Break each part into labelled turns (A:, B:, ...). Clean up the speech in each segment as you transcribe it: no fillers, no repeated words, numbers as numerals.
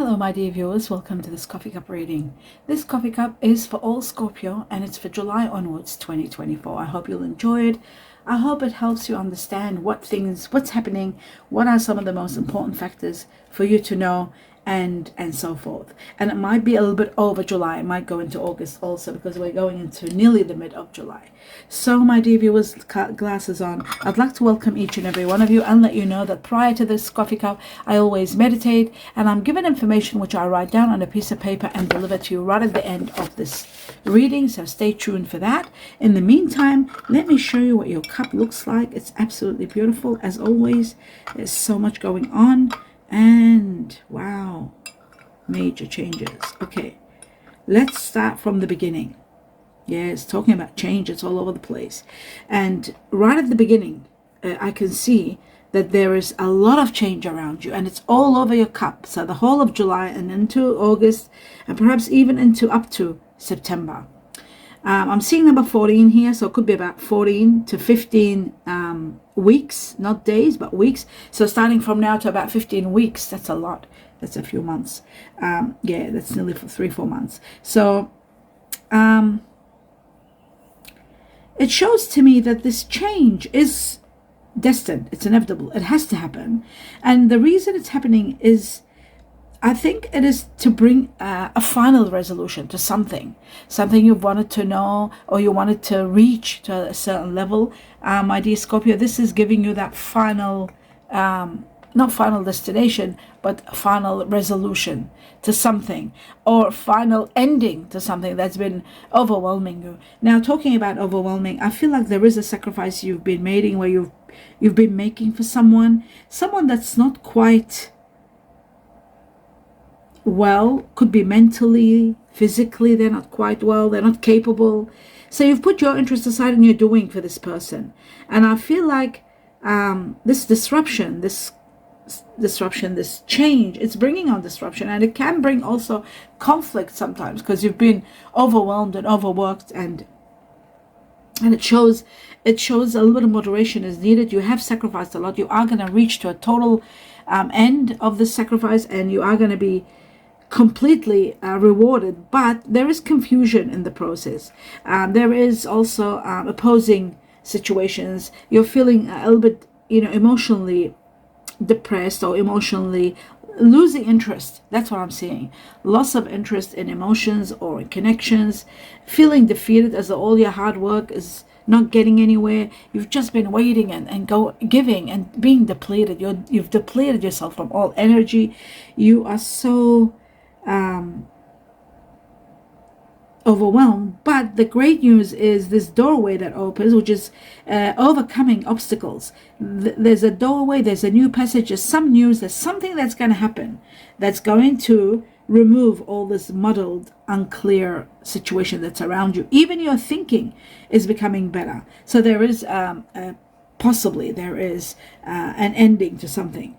A: Hello my dear viewers, welcome to this coffee cup reading. This coffee cup is for all Scorpio and it's for July onwards 2024. I hope you'll enjoy it. I hope it helps you understand what's happening, what are some of the most important factors for you to know, and so forth. And it might be a little bit over July, it might go into August also, because we're going into nearly the mid of July. So my dear viewers, glasses on, I'd like to welcome each and every one of you and let you know that prior to this coffee cup I always meditate, and I'm given information which I write down on a piece of paper and deliver to you right at the end of this reading, so stay tuned for that. In the meantime, let me show you what your cup looks like. It's absolutely beautiful as always. There's so much going on, and wow, major changes. Okay, let's start from the beginning. Yes, talking about change, it's all over the place. And right at the beginning, I can see that there is a lot of change around you, and it's all over your cup. So the whole of July and into August, and perhaps even into up to September. I'm seeing number 14 here, so it could be about 14 to 15 weeks, not days, but weeks. So starting from now to about 15 weeks, that's a lot. That's a few months. Yeah, that's nearly for 3-4 months. So it shows to me that this change is destined. It's inevitable. It has to happen. And the reason it's happening is, I think it is to bring a final resolution to something you've wanted to know or you wanted to reach to a certain level. My dear Scorpio, this is giving you that final, not final destination, but final resolution to something, or final ending to something that's been overwhelming you. Now, talking about overwhelming, I feel like there is a sacrifice you've been making, where you've been making for someone that's not quite well, could be mentally, physically, they're not quite well, they're not capable. So you've put your interest aside and you're doing for this person. And I feel like this disruption, this change, it's bringing on disruption, and it can bring also conflict sometimes, because you've been overwhelmed and overworked, and it shows a little bit of moderation is needed. You have sacrificed a lot. You are going to reach to a total end of this sacrifice, and you are going to be completely rewarded, but there is confusion in the process. There is also opposing situations. You're feeling a little bit, emotionally depressed, or emotionally losing interest. That's what I'm seeing. Loss of interest in emotions or in connections, feeling defeated as though all your hard work is not getting anywhere. You've just been waiting and giving and being depleted. You've depleted yourself from all energy. You are so overwhelmed. But the great news is this doorway that opens, which is overcoming obstacles. There's a doorway, there's a new passage, there's some news, there's something that's going to happen that's going to remove all this muddled, unclear situation that's around you. Even your thinking is becoming better. So there is possibly there is an ending to something.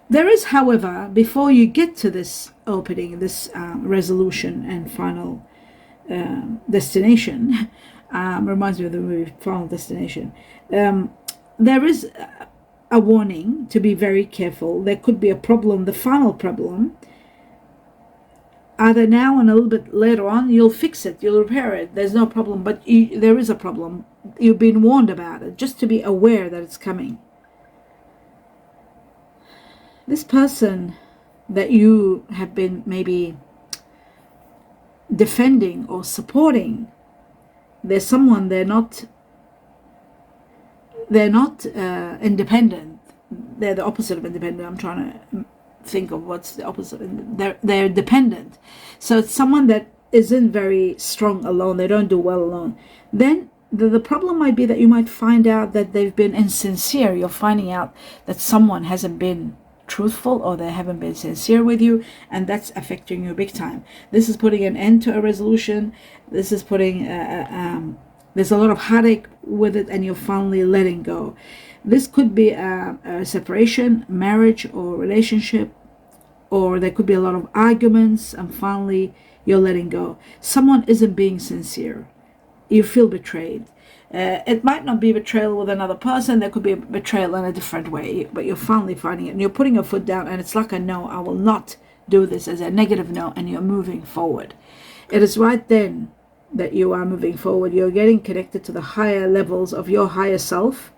A: There is, however, before you get to this opening, this resolution and final destination, reminds me of the movie Final Destination, there is a warning to be very careful. There could be a problem, the final problem. Either now and a little bit later on, you'll fix it, you'll repair it. There's no problem, but there is a problem. You've been warned about it, just to be aware that it's coming. This person that you have been maybe defending or supporting, there's someone, they're not independent. They're the opposite of independent. I'm trying to think of what's the opposite. They're dependent. So it's someone that isn't very strong alone. They don't do well alone. Then the problem might be that you might find out that they've been insincere. You're finding out that someone hasn't been truthful, or they haven't been sincere with you, and that's affecting you big time. This is putting an end to a resolution. This is putting there's a lot of heartache with it, and you're finally letting go. This could be a separation, marriage, or relationship, or there could be a lot of arguments, and finally you're letting go. Someone isn't being sincere. You feel betrayed. It might not be betrayal with another person. There could be a betrayal in a different way, but you're finally finding it and you're putting your foot down, and it's like a no, I will not do this, as a negative no, and you're moving forward. It is right then that you are moving forward. You're getting connected to the higher levels of your higher self,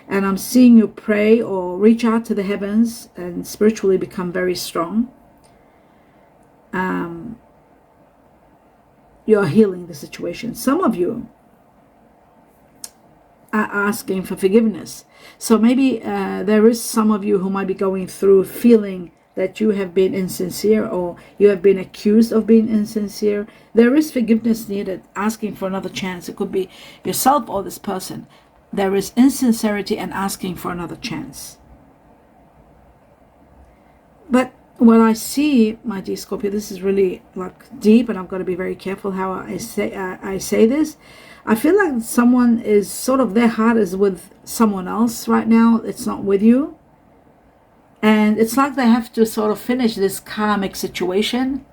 A: and I'm seeing you pray or reach out to the heavens and spiritually become very strong. You're healing the situation. Some of you are asking for forgiveness. So maybe there is some of you who might be going through feeling that you have been insincere, or you have been accused of being insincere. There is forgiveness needed, asking for another chance. It could be yourself or this person. There is insincerity and asking for another chance. But what I see, my dear Scorpio, this is really like deep, and I've got to be very careful how I say this. I feel like someone is sort of, their heart is with someone else right now. It's not with you. And it's like they have to sort of finish this karmic situation.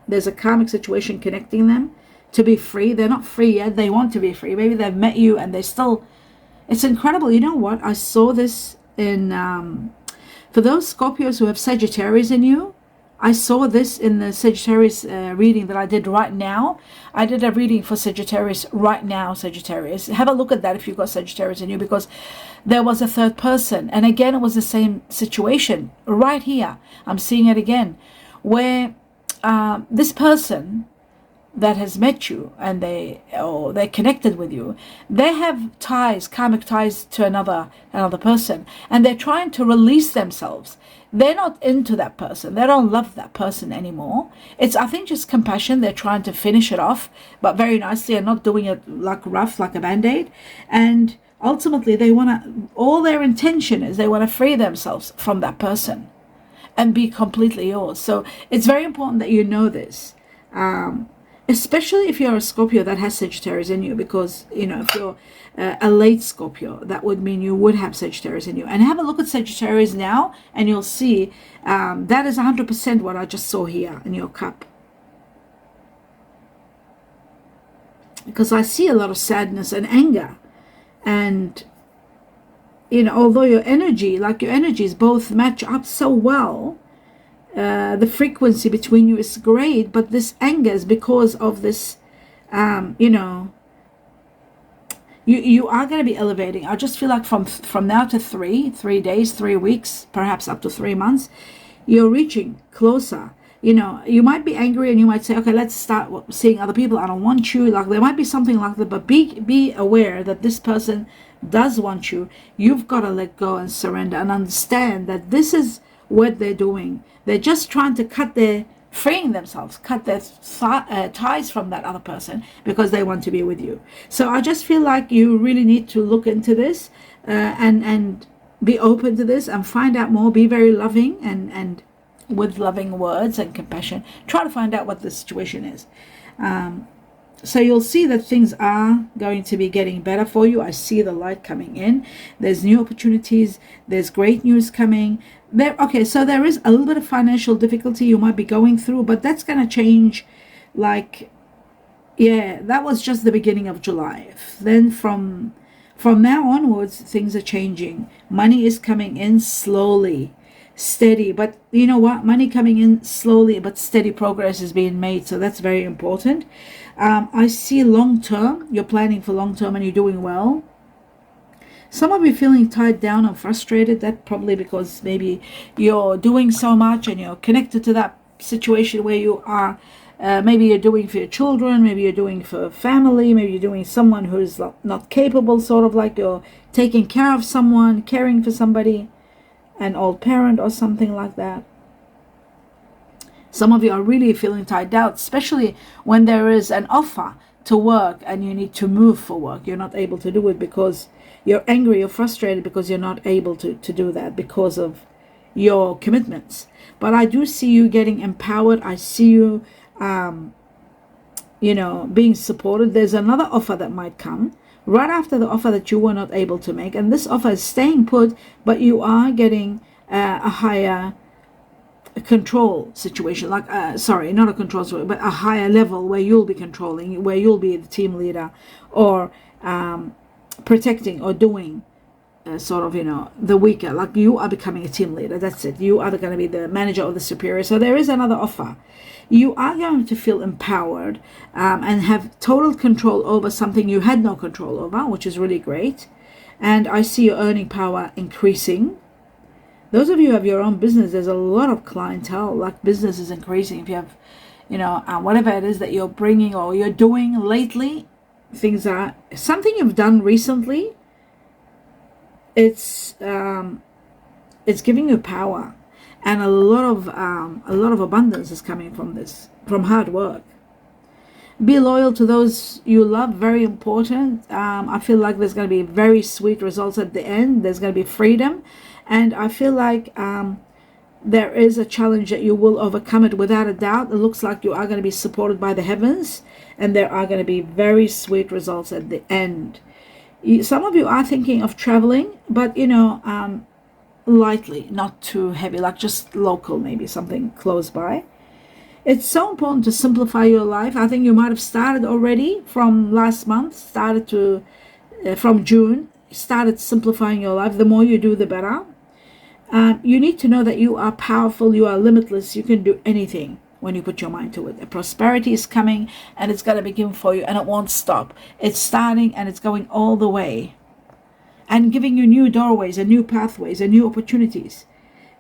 A: There's a karmic situation connecting them to be free. They're not free yet. They want to be free. Maybe they've met you and they still... It's incredible. You know what? I saw this in... for those Scorpios who have Sagittarius in you, I saw this in the Sagittarius reading that I did right now. I did a reading for Sagittarius right now, Sagittarius. Have a look at that if you've got Sagittarius in you, because there was a third person. And again, it was the same situation right here. I'm seeing it again, where this person that has met you and they're connected with you, they have ties, karmic ties to another person, and they're trying to release themselves. They're not into that person. They don't love that person anymore. It's, I think, just compassion. They're trying to finish it off, but very nicely, and not doing it like rough, like a band-aid. And ultimately, they want to, all their intention is they want to free themselves from that person and be completely yours. So it's very important that you know this. Especially if you're a Scorpio that has Sagittarius in you, because, you know, if you're a late Scorpio, that would mean you would have Sagittarius in you. And have a look at Sagittarius now, and you'll see that is 100% what I just saw here in your cup. Because I see a lot of sadness and anger. And, you know, although your energies both match up so well, the frequency between you is great, but this anger is because of this, you know, you are going to be elevating. I just feel like from now to 3 days, 3 weeks, perhaps up to 3 months, you're reaching closer. You know, you might be angry and you might say, okay, let's start seeing other people. I don't want you. Like, there might be something like that, but be aware that this person does want you. You've got to let go and surrender and understand that this is what they're doing. They're just trying to freeing themselves, cut their ties from that other person because they want to be with you. So I just feel like you really need to look into this and be open to this and find out more. Be very loving and with loving words and compassion. Try to find out what the situation is. So you'll see that things are going to be getting better for you. I see the light coming in. There's new opportunities. There's great news coming. Okay, so there is a little bit of financial difficulty you might be going through, but that's going to change. Like, yeah, that was just the beginning of July. Then from now onwards, things are changing. Money is coming in slowly, steady. But you know what? Money coming in slowly, but steady progress is being made. So that's very important. I see long term. You're planning for long term and you're doing well. Some of you feeling tied down and frustrated. That probably because maybe you're doing so much and you're connected to that situation where you are. Maybe you're doing for your children. Maybe you're doing for family. Maybe you're doing someone who's not capable, sort of like you're taking care of someone, caring for somebody, an old parent or something like that. Some of you are really feeling tied down, especially when there is an offer to work and you need to move for work. You're not able to do it because you're angry, you're frustrated because you're not able to do that because of your commitments. But I do see you getting empowered. I see you, you know, being supported. There's another offer that might come right after the offer that you were not able to make. And this offer is staying put, but you are getting a higher a control situation, like sorry, not a control situation, but a higher level where you'll be controlling, where you'll be the team leader, or protecting or doing sort of, the weaker, like you are becoming a team leader. That's it. You are going to be the manager or the superior. So there is another offer. You are going to feel empowered and have total control over something you had no control over, which is really great. And I see your earning power increasing. Those of you who have your own business, there's a lot of clientele, like business is increasing. If you have, whatever it is that you're bringing or you're doing lately, things are something you've done recently. It's giving you power, and a lot of abundance is coming from this, from hard work. Be loyal to those you love, very important. I feel like there's going to be very sweet results at the end. There's going to be freedom, and I feel like there is a challenge that you will overcome it without a doubt. It looks like you are going to be supported by the heavens, and there are going to be very sweet results at the end. Some of you are thinking of traveling, but lightly, not too heavy, like just local, maybe something close by. It's so important to simplify your life. I think you might have started already from last month, from June, started simplifying your life. The more you do, the better. You need to know that you are powerful, you are limitless, you can do anything when you put your mind to it. The prosperity is coming, and it's going to begin for you, and it won't stop. It's starting, and it's going all the way, and giving you new doorways and new pathways and new opportunities.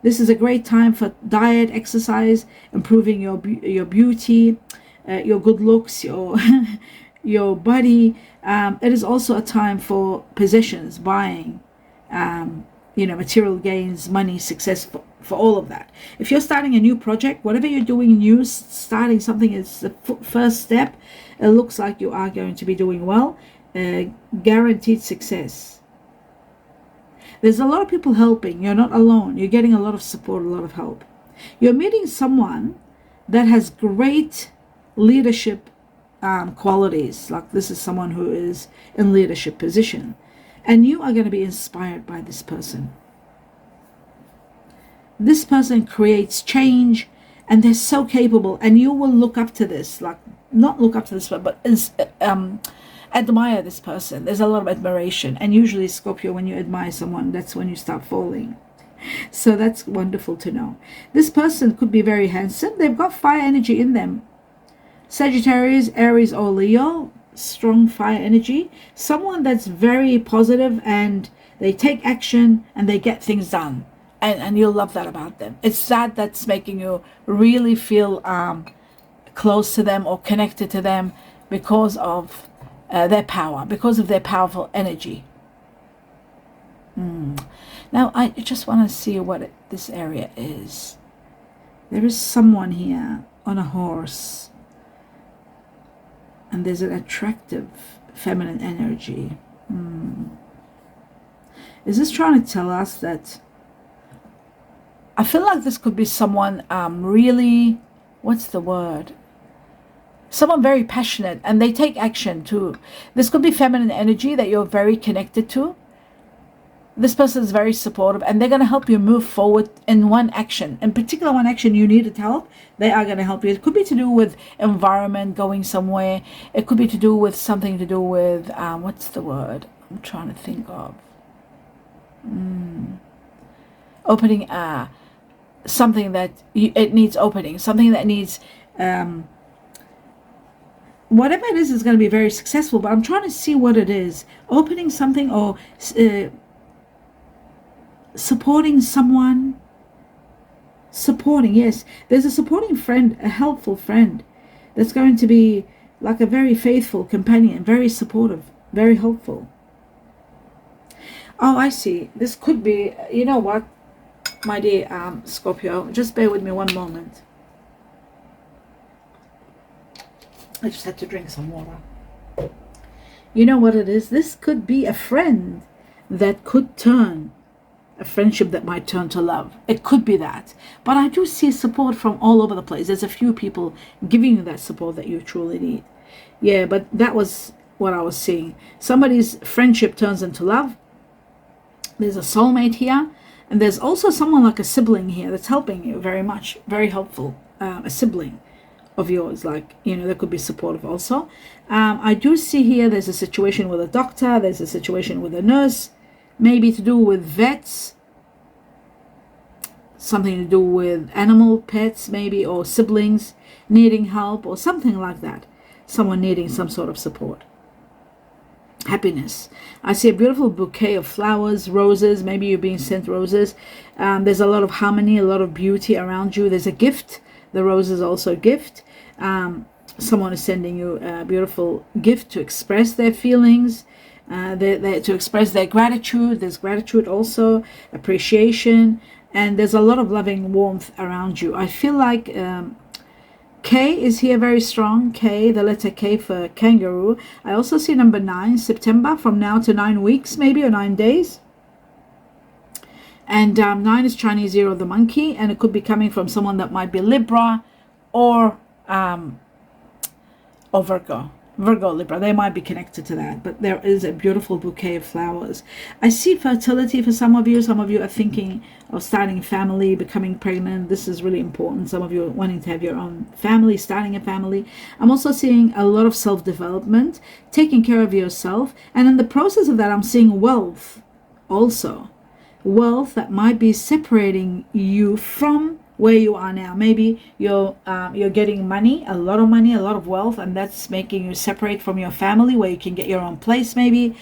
A: This is a great time for diet, exercise, improving your beauty, your good looks, your body. It is also a time for possessions, buying, material gains, money, success, for all of that. If you're starting a new project, whatever you're doing new, starting something is the first step. It looks like you are going to be doing well. Guaranteed success. There's a lot of people helping. You're not alone. You're getting a lot of support, a lot of help. You're meeting someone that has great leadership qualities. Like this is someone who is in leadership position, and you are going to be inspired by this person. This person creates change, and they're so capable, and you will look up to this, like not look up to this, but admire this person. There's a lot of admiration, and usually, Scorpio, when you admire someone, that's when you start falling. So that's wonderful to know. This person could be very handsome. They've got fire energy in them. Sagittarius, Aries, or Leo, strong fire energy. Someone that's very positive, and they take action, and they get things done. And you'll love that about them. It's that's making you really feel close to them or connected to them because of their power, because of their powerful energy. Now, I just want to see what this area is. There is someone here on a horse, and there's an attractive feminine energy. Is this trying to tell us that I feel like this could be someone really, what's the word? Someone very passionate, and they take action too. This could be feminine energy that you're very connected to. This person is very supportive, and they're going to help you move forward in one action. In particular, one action you needed help, they are going to help you. It could be to do with environment, going somewhere. It could be to do with something to do with, what's the word I'm trying to think of? Opening something that it needs opening, something that needs whatever it is going to be very successful, but I'm trying to see what it is. Opening something, or supporting someone. Supporting, yes, there's a supporting friend, a helpful friend that's going to be like a very faithful companion, very supportive, very helpful. Oh, I see. This could be, you know what, my dear Scorpio, just bear with me one moment. I just had to drink some water. You know what it is? This could be a friend that could turn, a friendship that might turn to love. It could be that. But I do see support from all over the place. There's a few people giving you that support that you truly need. Yeah, but that was what I was seeing. Somebody's friendship turns into love. There's a soulmate here. And there's also someone like a sibling here that's helping you very much, very helpful. A sibling of yours, like, you know, that could be supportive also. I do see here there's a situation with a doctor, there's a situation with a nurse, maybe to do with vets, something to do with animal pets maybe, or siblings needing help or something like that. Someone needing some sort of support. Happiness. I see a beautiful bouquet of flowers, roses. Maybe you're being sent roses. There's a lot of harmony, a lot of beauty around you. There's a gift. The rose is also a gift. Someone is sending you a beautiful gift to express their feelings, to express their gratitude. There's gratitude also, appreciation, and there's a lot of loving warmth around you. I feel like K is here very strong. K, the letter K for kangaroo. I also see number 9, September, from now to 9 weeks maybe, or 9 days. And 9 is Chinese year of the monkey, and it could be coming from someone that might be Libra or Virgo. Virgo, Libra, they might be connected to that, but there is a beautiful bouquet of flowers. I see fertility for some of you. Some of you are thinking of starting a family, becoming pregnant. This is really important. Some of you are wanting to have your own family, starting a family. I'm also seeing a lot of self-development, taking care of yourself, and in the process of that, I'm seeing wealth also. Wealth that might be separating you from where you are now. Maybe you're getting money, a lot of wealth, and that's making you separate from your family where you can get your own place maybe.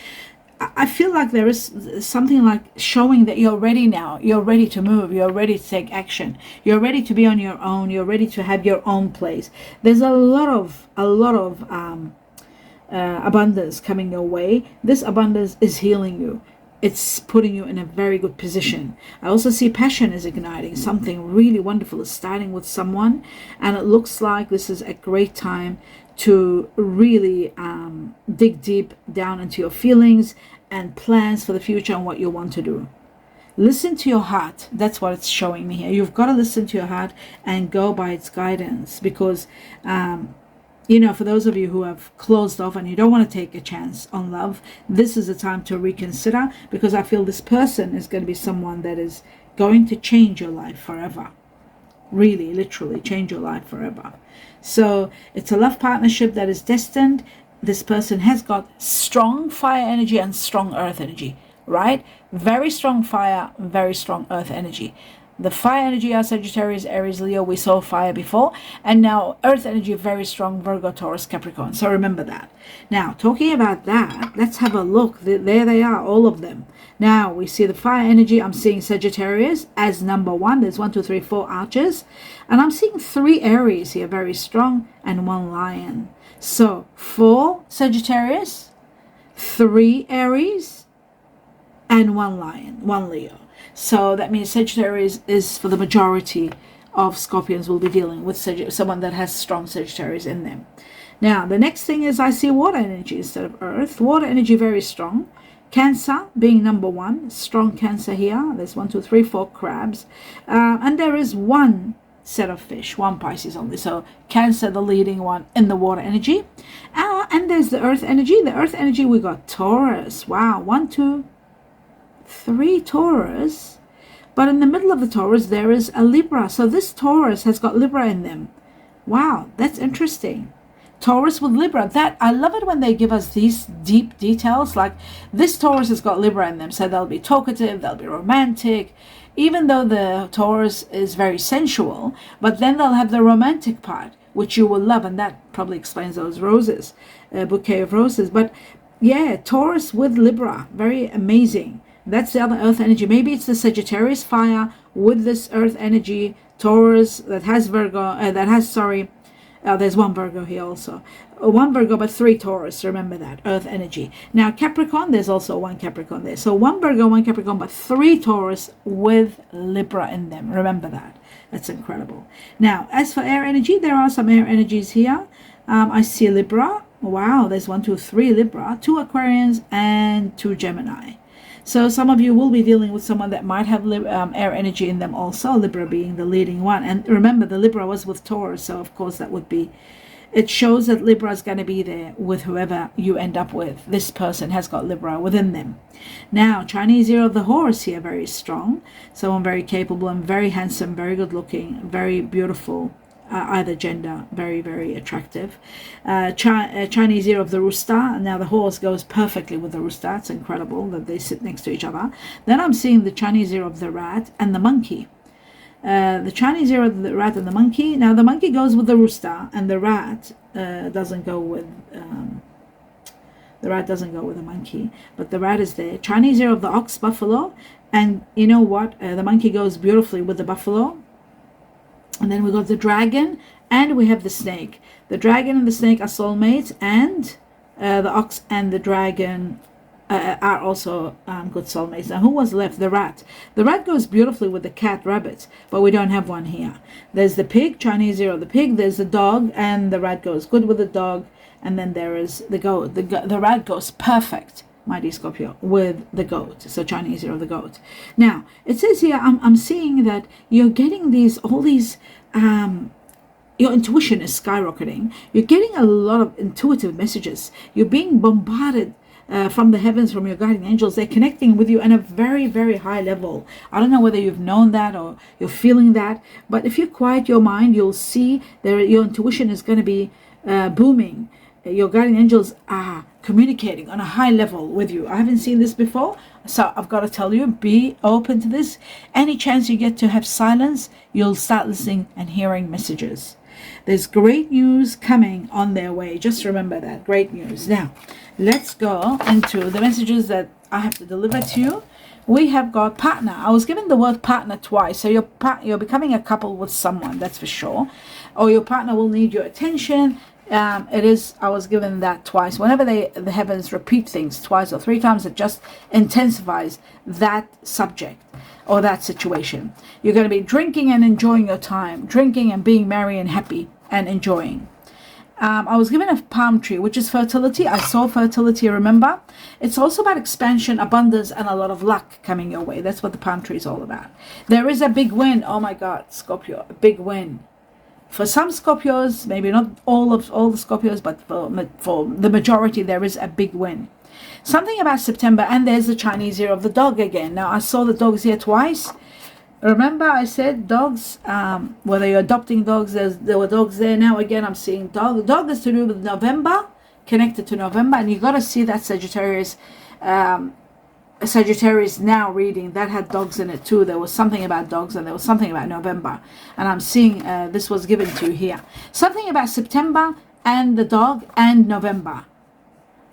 A: I feel like there is something like showing that you're ready now. You're ready to move. You're ready to take action. You're ready to be on your own. You're ready to have your own place. There's a lot of abundance coming your way. This abundance is healing you. It's putting you in a very good position. I also see passion is igniting. Something really wonderful is starting with someone, and it looks like this is a great time to really dig deep down into your feelings and plans for the future and what you want to do. Listen to your heart. That's what it's showing me here. You've got to listen to your heart and go by its guidance, because you know, for those of you who have closed off and you don't want to take a chance on love, this is a time to reconsider, because I feel this person is going to be someone that is going to change your life forever. Really, literally change your life forever. So it's a love partnership that is destined. This person has got strong fire energy and strong earth energy, right? Very strong fire, very strong earth energy. The fire energy are Sagittarius, Aries, Leo. We saw fire before. And now earth energy, very strong, Virgo, Taurus, Capricorn. So remember that. Now, talking about that, let's have a look. There they are, all of them. Now, we see the fire energy. I'm seeing Sagittarius as number 1. There's 1, 2, 3, 4 archers. And I'm seeing 3 Aries here, very strong, and 1 lion. So 4 Sagittarius, 3 Aries, and 1 lion, 1 Leo. So that means Sagittarius is for the majority of Scorpions will be dealing with someone that has strong Sagittarius in them. Now, the next thing is I see water energy instead of earth. Water energy very strong. Cancer being number 1. Strong Cancer here. There's 1, 2, 3, 4 crabs. And there is 1 set of fish, 1 Pisces only. So Cancer, the leading one in the water energy. And there's the earth energy. The earth energy, we got Taurus. Wow, 1, 2, 3 Taurus, but in the middle of the Taurus there is a Libra. So this Taurus has got Libra in them. Wow, that's interesting. Taurus with Libra. That I love it when they give us these deep details. Like this Taurus has got Libra in them, so they'll be talkative, they'll be romantic, even though the Taurus is very sensual. But then they'll have the romantic part, which you will love, and that probably explains those roses, a bouquet of roses. But yeah, Taurus with Libra, very amazing. That's the other earth energy. Maybe it's the Sagittarius fire with this earth energy. Taurus that has Virgo, there's 1 Virgo here also. 1 Virgo, but 3 Taurus. Remember that, earth energy. Now Capricorn, there's also 1 Capricorn there. So 1 Virgo, 1 Capricorn, but 3 Taurus with Libra in them. Remember that. That's incredible. Now, as for air energy, there are some air energies here. I see Libra. Wow, there's 1, 2, 3 Libra, 2 Aquarians, and 2 Gemini. So some of you will be dealing with someone that might have air energy in them also, Libra being the leading one. And remember, the Libra was with Taurus, so of course that would be It shows that Libra is going to be there with whoever you end up with. This person has got Libra within them. Now, Chinese year of the horse here, very strong. Someone very capable and very handsome, very good looking, very beautiful. Either gender, very, very attractive. Chinese year of the rooster. Now the horse goes perfectly with the rooster. It's incredible that they sit next to each other. Then I'm seeing the Chinese year of the rat and the monkey. The Chinese year of the rat and the monkey. Now the monkey goes with the rooster, and the rat doesn't go with the monkey, but the rat is there. Chinese year of the ox, buffalo, and you know what? The monkey goes beautifully with the buffalo. And then we got the dragon, and we have the snake. The dragon and the snake are soulmates, and the ox and the dragon are also good soulmates. Now, who was left? The rat. The rat goes beautifully with the cat, rabbit, but we don't have one here. There's the pig, Chinese year of the pig. There's the dog, and the rat goes good with the dog. And then there is the goat. The rat goes perfect, my dear Scorpio, with the goat. So Chinese year of the goat. Now it says here, I'm seeing that you're getting all these your intuition is skyrocketing. You're getting a lot of intuitive messages. You're being bombarded from the heavens, from your guardian angels. They're connecting with you on a very, very high level. I don't know whether you've known that or you're feeling that, but if you quiet your mind, you'll see that your intuition is going to be booming. Your guardian angels are communicating on a high level with you. I haven't seen this before, so I've got to tell you, be open to this. Any chance you get to have silence, you'll start listening and hearing messages. There's great news coming on their way. Just remember that, great news. Now, let's go into the messages that I have to deliver to you. We have got partner. I was given the word partner twice. So you're becoming a couple with someone, that's for sure. Or your partner will need your attention. I was given that twice. Whenever the heavens repeat things twice or three times, it just intensifies that subject or that situation. You're going to be drinking and enjoying your time, drinking and being merry and happy and enjoying. I was given a palm tree, which is fertility. I saw fertility, remember? It's also about expansion, abundance, and a lot of luck coming your way. That's what the palm tree is all about. There is a big win. Oh my God, Scorpio, a big win. For some Scorpios, maybe not all the Scorpios, but for the majority, there is a big win. Something about September, and there's the Chinese year of the dog again. Now, I saw the dogs here twice. Remember, I said dogs, whether you're adopting dogs, there were dogs there. Now, again, I'm seeing dog. Dog is to do with November, connected to November, and you got to see that Sagittarius now reading that had dogs in it too. There was something about dogs, and there was something about November, and I'm seeing this was given to you here. Something about September and the dog and November.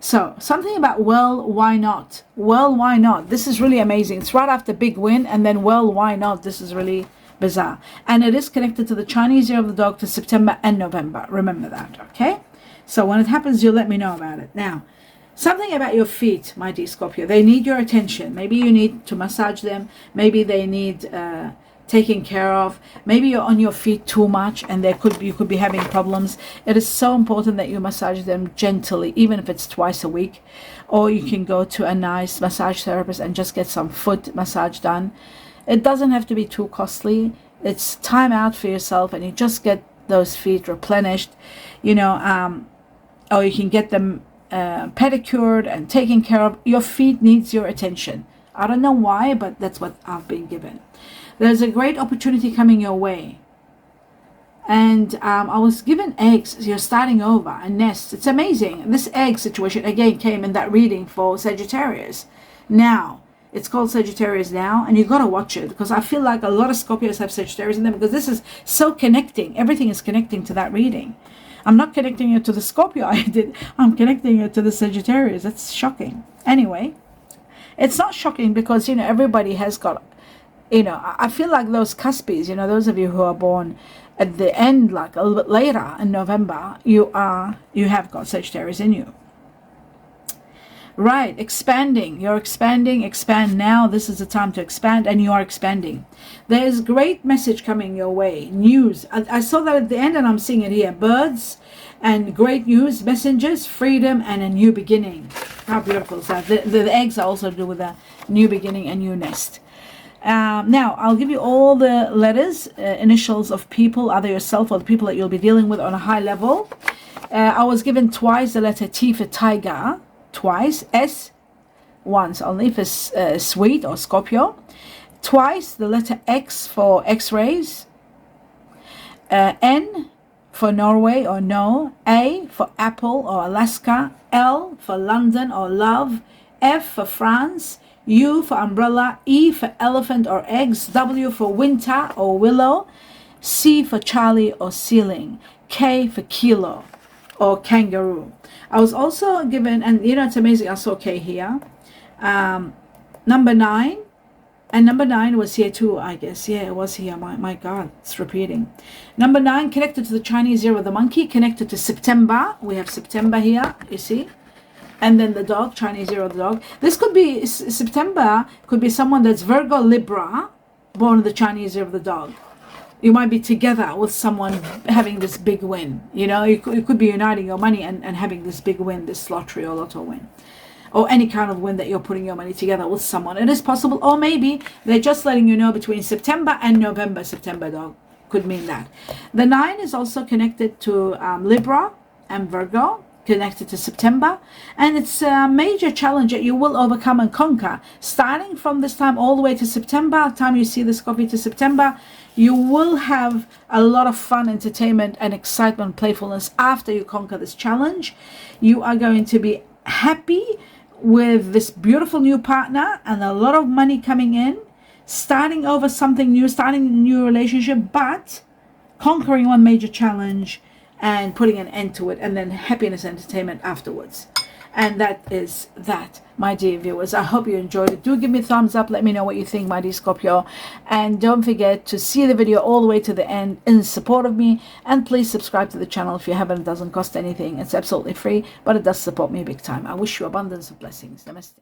A: So something about why not? Well, why not? This is really amazing. It's right after big win, and then why not? This is really bizarre, and it is connected to the Chinese year of the dog, to September and November. Remember that, okay? So when it happens, you'll let me know about it. Now, something about your feet, my dear Scorpio. They need your attention. Maybe you need to massage them. Maybe they need taken care of. Maybe you're on your feet too much, and you could be having problems. It is so important that you massage them gently, even if it's twice a week. Or you can go to a nice massage therapist and just get some foot massage done. It doesn't have to be too costly. It's time out for yourself, and you just get those feet replenished, or you can get them pedicured and taken care of. Your feet needs your attention. I don't know why, but that's what I've been given. There's a great opportunity coming your way. And I was given eggs. You're starting over, a nest. It's amazing. This egg situation again came in that reading for Sagittarius. Now, it's called Sagittarius now, and you got to watch it, because I feel like a lot of Scorpios have Sagittarius in them, because this is so connecting. Everything is connecting to that reading. I'm not connecting it to the Scorpio I'm connecting it to the Sagittarius. That's shocking. Anyway, it's not shocking because, everybody has got, I feel like those cuspies, those of you who are born at the end, like a little bit later in November, you have got Sagittarius in you. Right, expanding. You're expanding. Expand now. This is the time to expand, and you are expanding. There is great message coming your way. News. I saw that at the end, and I'm seeing it here. Birds and great news, messengers, freedom, and a new beginning. How beautiful is that? The eggs are also to do with a new beginning, a new nest. Now, I'll give you all the letters, initials of people, either yourself or the people that you'll be dealing with on a high level. I was given twice the letter T for tiger, twice, S once only for sweet or Scorpio, twice the letter X for X-rays, N for Norway or no, A for apple or Alaska, L for London or love, F for France, U for umbrella, E for elephant or eggs, W for winter or willow, C for Charlie or ceiling, K for kilo or kangaroo. I was also given, and you know, it's amazing, I saw K here, number 9, and number 9 was here too, I guess. Yeah, it was here. My God, it's repeating. Number 9 connected to the Chinese year of the monkey, connected to September. We have September here, you see. And then the dog, Chinese year of the dog. This could be, September could be someone that's Virgo, Libra, born in the Chinese year of the dog. You might be together with someone having this big win. You know, you could be uniting your money and having this big win, this lottery or lotto win. Or any kind of win that you're putting your money together with someone. It is possible. Or maybe they're just letting you know between September and November. September, dog, could mean that. The 9 is also connected to Libra and Virgo, connected to September. And it's a major challenge that you will overcome and conquer. Starting from this time all the way to September, time you see this copy to September, you will have a lot of fun, entertainment, and excitement, playfulness after you conquer this challenge. You are going to be happy with this beautiful new partner and a lot of money coming in, starting over something new, starting a new relationship, but conquering one major challenge and putting an end to it, and then happiness and entertainment afterwards. And that is that, my dear viewers. I hope you enjoyed it. Do give me a thumbs up. Let me know what you think, my dear Scorpio. And don't forget to see the video all the way to the end in support of me. And please subscribe to the channel if you haven't. It doesn't cost anything. It's absolutely free, but it does support me big time. I wish you abundance of blessings. Namaste.